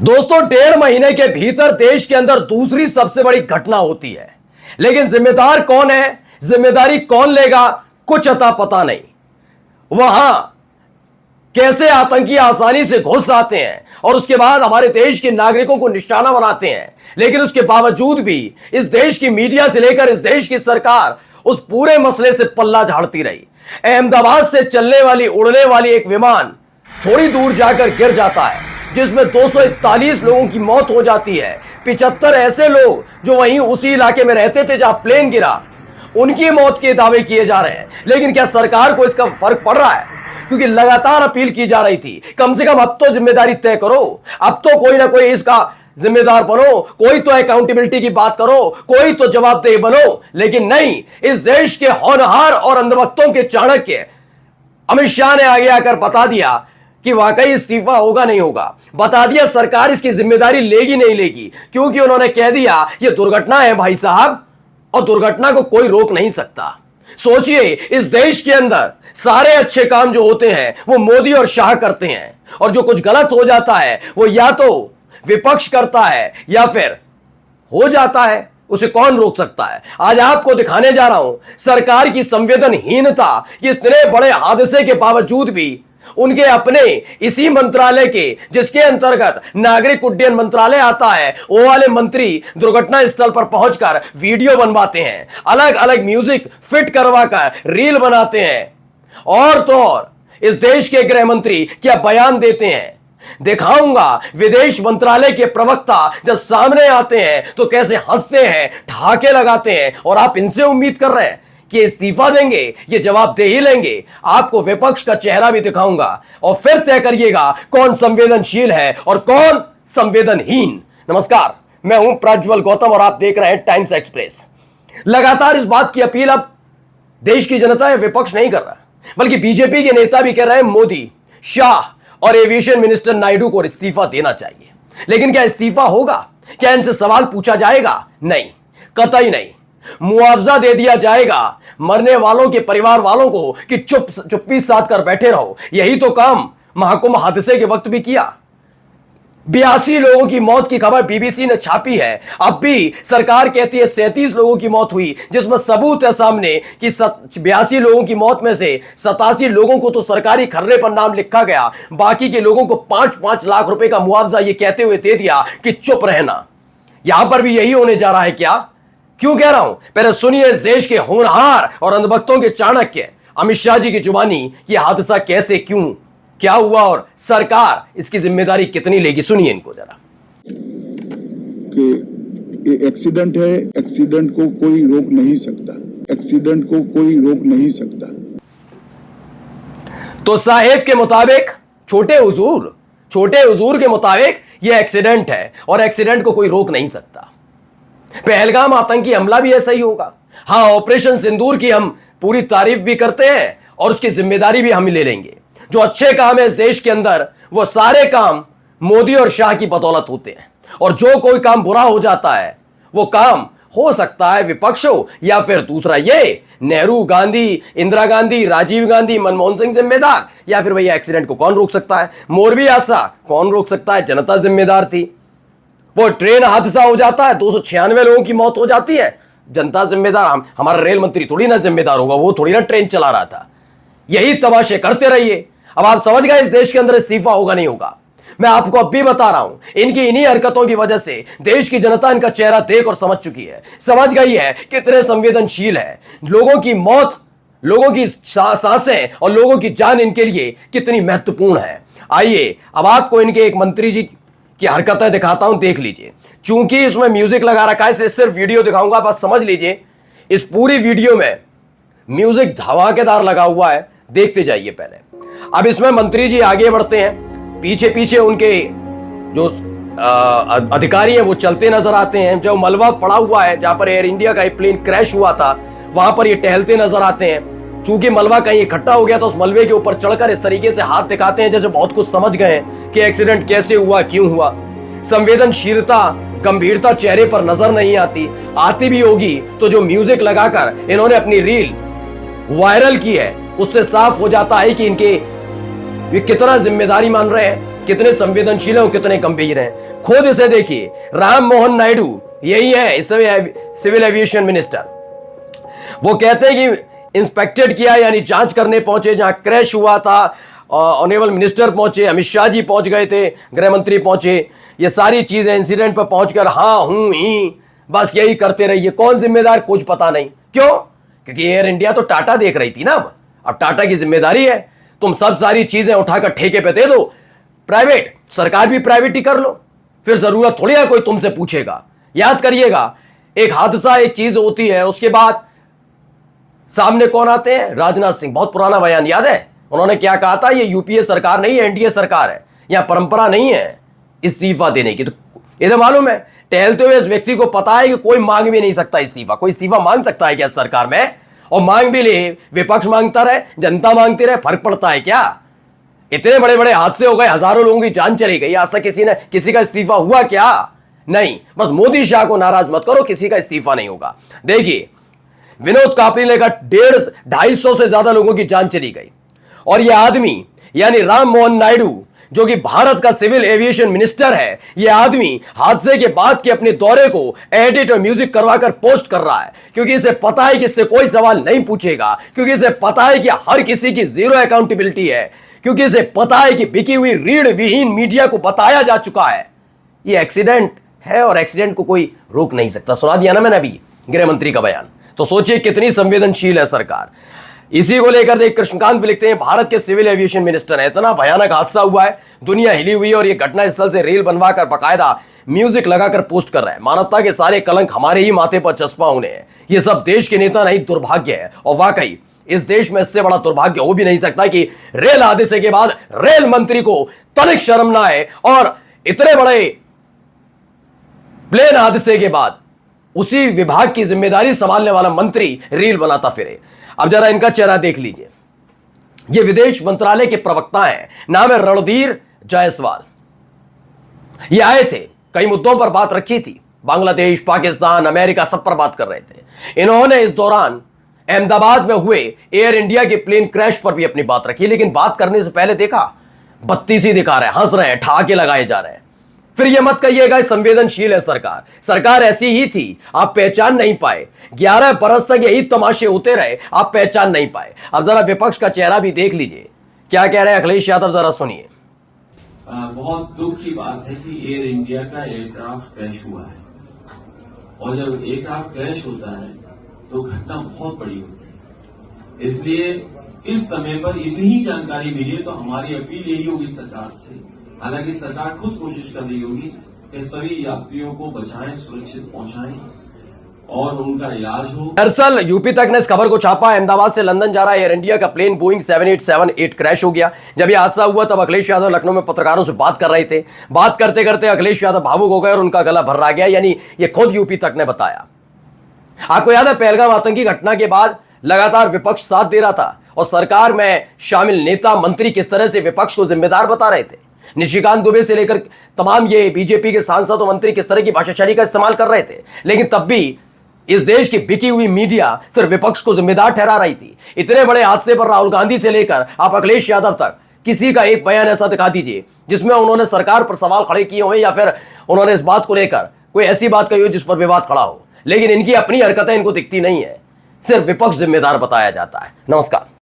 दोस्तों, 1.5 महीने के भीतर देश के अंदर दूसरी सबसे बड़ी घटना होती है, लेकिन जिम्मेदार कौन है, जिम्मेदारी कौन लेगा, कुछ अता पता नहीं। वहां कैसे आतंकी आसानी से घुस आते हैं और उसके बाद हमारे देश के नागरिकों को निशाना बनाते हैं, लेकिन उसके बावजूद भी इस देश की मीडिया से लेकर इस देश की सरकार उस पूरे मसले से पल्ला झाड़ती रही। अहमदाबाद से चलने वाली उड़ने वाली एक विमान थोड़ी दूर जाकर गिर जाता है, जिसमें 241 लोगों की मौत हो जाती है। 75 ऐसे लोग जो वहीं उसी इलाके में रहते थे जहां प्लेन गिरा, उनकी मौत के दावे किए जा रहे हैं। लेकिन क्या सरकार को इसका फर्क पड़ रहा है? क्योंकि लगातार अपील की जा रही थी, कम से कम अब तो जिम्मेदारी तय करो, अब तो कोई ना कोई इसका जिम्मेदार बनो, कोई तो अकाउंटेबिलिटी की बात करो, कोई तो जवाबदेह बनो। लेकिन नहीं, इस देश के होनहार और अंधभक्तों के चाणक्य अमित शाह ने आगे आकर बता दिया कि वाकई इस्तीफा होगा नहीं होगा। बता दिया सरकार इसकी जिम्मेदारी लेगी नहीं लेगी, क्योंकि उन्होंने कह दिया यह दुर्घटना है भाई साहब, और दुर्घटना को कोई रोक नहीं सकता। सोचिए, इस देश के अंदर सारे अच्छे काम जो होते हैं वो मोदी और शाह करते हैं, और जो कुछ गलत हो जाता है वो या तो विपक्ष करता है या फिर हो जाता है, उसे कौन रोक सकता है। आज आपको दिखाने जा रहा हूं सरकार की संवेदनहीनता। इतने बड़े हादसे के बावजूद भी उनके अपने इसी मंत्रालय के, जिसके अंतर्गत नागरिक उड्डयन मंत्रालय आता है, वो वाले मंत्री दुर्घटना स्थल पर पहुंचकर वीडियो बनवाते हैं, अलग अलग म्यूजिक फिट करवाकर रील बनाते हैं, और तो और इस देश के गृह मंत्री क्या बयान देते हैं। दिखाऊंगा विदेश मंत्रालय के प्रवक्ता जब सामने आते हैं तो कैसे हंसते हैं, ठहाके लगाते हैं, और आप इनसे उम्मीद कर रहे हैं कि इस्तीफा देंगे, ये जवाबदेही लेंगे। आपको विपक्ष का चेहरा भी दिखाऊंगा और फिर तय करिएगा कौन संवेदनशील है और कौन संवेदनहीन। नमस्कार, मैं हूं प्रज्वल गौतम और आप देख रहे हैं टाइम्स एक्सप्रेस। लगातार इस बात की अपील अब देश की जनता या विपक्ष नहीं कर रहा, बल्कि बीजेपी के नेता भी कह रहे हैं मोदी, शाह और एविएशन मिनिस्टर नायडू को इस्तीफा देना चाहिए। लेकिन क्या इस्तीफा होगा? क्या इनसे सवाल पूछा जाएगा? नहीं, कतई नहीं। मुआवजा दे दिया जाएगा मरने वालों के परिवार वालों को कि चुप्पी साध कर बैठे रहो। यही तो काम महाकुंभ हादसे के वक्त भी किया। 82 लोगों की मौत की खबर बीबीसी ने छापी है। अब भी सरकार कहती है 37 लोगों की मौत हुई, जिसमें सबूत है सामने कि 82 लोगों की मौत में से 87 लोगों को तो सरकारी खर्रे पर नाम लिखा गया, बाकी के लोगों को 5-5 लाख रुपए का मुआवजा ये कहते हुए दे दिया कि चुप रहना। यहां पर भी यही होने जा रहा है क्या? क्यों कह रहा हूं, पहले सुनिए इस देश के होनहार और अंधभक्तों के चाणक्य अमित शाह जी की जुबानी, यह हादसा कैसे, क्यों, क्या हुआ और सरकार इसकी जिम्मेदारी कितनी लेगी। सुनिए इनको जरा। कि ये एक्सीडेंट है, एक्सीडेंट को कोई रोक नहीं सकता, एक्सीडेंट को कोई रोक नहीं सकता। तो साहेब के मुताबिक, छोटे हुजूर के मुताबिक यह एक्सीडेंट है और एक्सीडेंट को कोई रोक नहीं सकता। पहलगाम आतंकी हमला भी ऐसा ही होगा। हां, ऑपरेशन सिंदूर की हम पूरी तारीफ भी करते हैं और उसकी जिम्मेदारी भी हम ही ले लेंगे। जो अच्छे काम है इस देश के अंदर, वो सारे काम मोदी और शाह की बदौलत होते हैं, और जो कोई काम बुरा हो जाता है वो काम हो सकता है विपक्ष हो या फिर दूसरा ये नेहरू, गांधी, इंदिरा गांधी, राजीव गांधी, मनमोहन सिंह जिम्मेदार, या फिर भैया एक्सीडेंट को कौन रोक सकता है? मोरबी हादसा कौन रोक सकता है? जनता जिम्मेदार थी। वो ट्रेन हादसा हो जाता है, 296 लोगों की मौत हो जाती है, जनता जिम्मेदार। हमारा रेल मंत्री थोड़ी ना जिम्मेदार होगा, वो थोड़ी ना ट्रेन चला रहा था। यही तमाशे करते रहिए। अब आप समझ गए इस देश के अंदर इस्तीफा होगा नहीं होगा। मैं आपको अब भी बता रहा हूं, इनकी इन्हीं हरकतों की वजह से देश की जनता इनका चेहरा देख और समझ चुकी है, समझ गई है कितने संवेदनशील है। लोगों की मौत, लोगों की सांसें और लोगों की जान इनके लिए कितनी महत्वपूर्ण है। आइए अब आपको इनके एक मंत्री जी की हरकतें दिखाता हूं, देख लीजिए। चूंकि इसमें म्यूजिक लगा रखा है, सिर्फ वीडियो दिखाऊंगा, बस समझ लीजिए। इस पूरी वीडियो में म्यूजिक धमाकेदार लगा हुआ है, देखते जाइए पहले। अब इसमें मंत्री जी आगे बढ़ते हैं, पीछे पीछे उनके जो अधिकारी हैं वो चलते नजर आते हैं। जो मलबा पड़ा हुआ है जहां पर एयर इंडिया का एक प्लेन क्रैश हुआ था, वहां पर ये टहलते नजर आते हैं। चूंकि मलबा कहीं इकट्ठा हो गया तो उस मलबे के ऊपर चढ़कर इस तरीके से हाथ दिखाते हैं जैसे बहुत कुछ समझ गए हैं कि एक्सीडेंट कैसे हुआ, क्यों हुआ। संवेदनशीलता, गंभीरता चेहरे पर नजर नहीं आती भी होगी तो जो म्यूजिक लगाकर इन्होंने अपनी रील वायरल की है, उससे साफ हो जाता है कि इनके कितना जिम्मेदारी मान रहे हैं, कितने संवेदनशील हैं और कितने गंभीर हैं। खुद इसे देखिए, राम मोहन नायडू यही है इस समय सिविल एविएशन मिनिस्टर। वो कहते हैं कि इंस्पेक्टेड किया यानी जांच करने पहुंचे जहां क्रैश हुआ था। ऑनरेबल मिनिस्टर पहुंचे, अमित शाह जी पहुंच गए थे, गृह मंत्री पहुंचे, ये सारी चीजें इंसिडेंट पर पहुंचकर हाँ हूं ही बस यही करते रहिए। कौन जिम्मेदार कुछ पता नहीं। क्यों? क्योंकि एयर इंडिया तो टाटा देख रही थी ना। अब टाटा की जिम्मेदारी है, तुम सब सारी चीजें उठाकर ठेके पे दे दो, प्राइवेट, सरकार भी प्राइवेट ही कर लो, फिर जरूरत थोड़ी है कोई तुमसे पूछेगा। याद करिएगा, एक हादसा एक चीज होती है, उसके बाद सामने कौन आते हैं? राजनाथ सिंह। बहुत पुराना बयान याद है, उन्होंने क्या कहा था? ये यूपीए सरकार नहीं है, एनडीए सरकार है, यहां परंपरा नहीं है इस्तीफा देने की। तो इधर मालूम है, टहलते हुए इस व्यक्ति को पता है कि कोई मांग भी नहीं सकता इस्तीफा। कोई इस्तीफा मांग सकता है क्या सरकार में? और मांग भी ले, विपक्ष मांगता रहे, जनता मांगती रहे, फर्क पड़ता है क्या? इतने बड़े बड़े हादसे हो गए, हजारों लोगों की जान चली गई, आज तक किसी का इस्तीफा हुआ क्या? नहीं। बस मोदी शाह को नाराज मत करो, किसी का इस्तीफा नहीं होगा। देखिए, विनोद कापरी लेकर 150-250 से ज्यादा लोगों की जान चली गई, और यह आदमी यानी राम मोहन नायडू जो कि भारत का सिविल एविएशन मिनिस्टर है, यह आदमी हादसे के बाद के अपने दौरे को एडिट और म्यूजिक करवाकर पोस्ट कर रहा है, क्योंकि इसे पता है कि इससे कोई सवाल नहीं पूछेगा, क्योंकि इसे पता है कि हर किसी की जीरो अकाउंटेबिलिटी है, क्योंकि इसे पता है कि बिकी हुई रीढ़ विहीन मीडिया को बताया जा चुका है यह एक्सीडेंट है और एक्सीडेंट को कोई रोक नहीं सकता। सुना दिया ना मैंने अभी गृह मंत्री का बयान। तो सोचिए कितनी संवेदनशील है सरकार। इसी को लेकर देख कृष्णकांत भी लिखते हैं, भारत के सिविल एविएशन मिनिस्टर है, इतना भयानक हादसा हुआ है, दुनिया हिली हुई है, और ये घटना स्थल से रील बनवाकर बकायदा म्यूजिक लगाकर पोस्ट कर रहे हैं। मानवता के सारे कलंक हमारे ही माथे पर चस्पा होने हैं। ये सब देश के नेता नहीं, दुर्भाग्य है। और वाकई इस देश में इससे बड़ा दुर्भाग्य हो भी नहीं सकता कि रेल हादसे के बाद रेल मंत्री को तनिक शर्म ना आए, और इतने बड़े प्लेन हादसे के बाद उसी विभाग की जिम्मेदारी संभालने वाला मंत्री रील बनाता फिरे। अब जरा इनका चेहरा देख लीजिए। ये विदेश मंत्रालय के प्रवक्ता हैं, नाम है रणधीर जायसवाल। ये आए थे, कई मुद्दों पर बात रखी थी, बांग्लादेश, पाकिस्तान, अमेरिका, सब पर बात कर रहे थे। इन्होंने इस दौरान अहमदाबाद में हुए एयर इंडिया के प्लेन क्रैश पर भी अपनी बात रखी, लेकिन बात करने से पहले देखा बत्तीसी दिखा रहे हैं, हंस रहे हैं, ठहाके लगाए जा रहे हैं। फिर यह मत कहिएगा संवेदनशील है सरकार। सरकार ऐसी ही थी, आप पहचान नहीं पाए। 11 बरस तक यही तमाशे होते रहे, आप पहचान नहीं पाए। अब जरा विपक्ष का चेहरा भी देख लीजिए, क्या कह रहे हैं अखिलेश यादव, जरा सुनिए। बहुत दुख की बात है कि एयर इंडिया का एयरक्राफ्ट क्रैश हुआ है, और जब एयरक्राफ्ट क्रैश होता है तो घटना बहुत बड़ी होती है। इसलिए इस समय पर इतनी जानकारी मिली है तो हमारी अपील यही होगी सरकार से, हालांकि सरकार खुद कोशिश कर रही होगी कि सभी यात्रियों को बचाएं, सुरक्षित पहुंचाएं और उनका इलाज हो। दरअसल यूपी तक ने इस खबर को छापा। अहमदाबाद से लंदन जा रहा एयर इंडिया का प्लेन बोइंग 7878 क्रैश हो गया। जब यह हादसा हुआ तब अखिलेश यादव लखनऊ में पत्रकारों से बात कर रहे थे। बात करते करते अखिलेश यादव भावुक हो गए और उनका गला भर्रा गया, यानी ये खुद यूपी तक ने बताया। आपको याद है पहलगाम आतंकी घटना के बाद लगातार विपक्ष साथ दे रहा था, और सरकार में शामिल नेता मंत्री किस तरह से विपक्ष को जिम्मेदार बता रहे थे। निशिकांत दुबे से लेकर तमाम ये बीजेपी के सांसद और मंत्री किस तरह की भाषाशैली का इस्तेमाल कर रहे थे, लेकिन तब भी इस देश की बिकी हुई मीडिया सिर्फ विपक्ष को जिम्मेदार ठहरा रही थी। इतने बड़े हादसे पर राहुल गांधी से लेकर आप अखिलेश यादव तक किसी का एक बयान ऐसा दिखा दीजिए जिसमें उन्होंने सरकार पर सवाल खड़े किए हुए, या फिर उन्होंने इस बात को लेकर कोई ऐसी बात कही हो जिस पर विवाद खड़ा हो। लेकिन इनकी अपनी हरकतें इनको दिखती नहीं है, सिर्फ विपक्ष जिम्मेदार बताया जाता है। नमस्कार।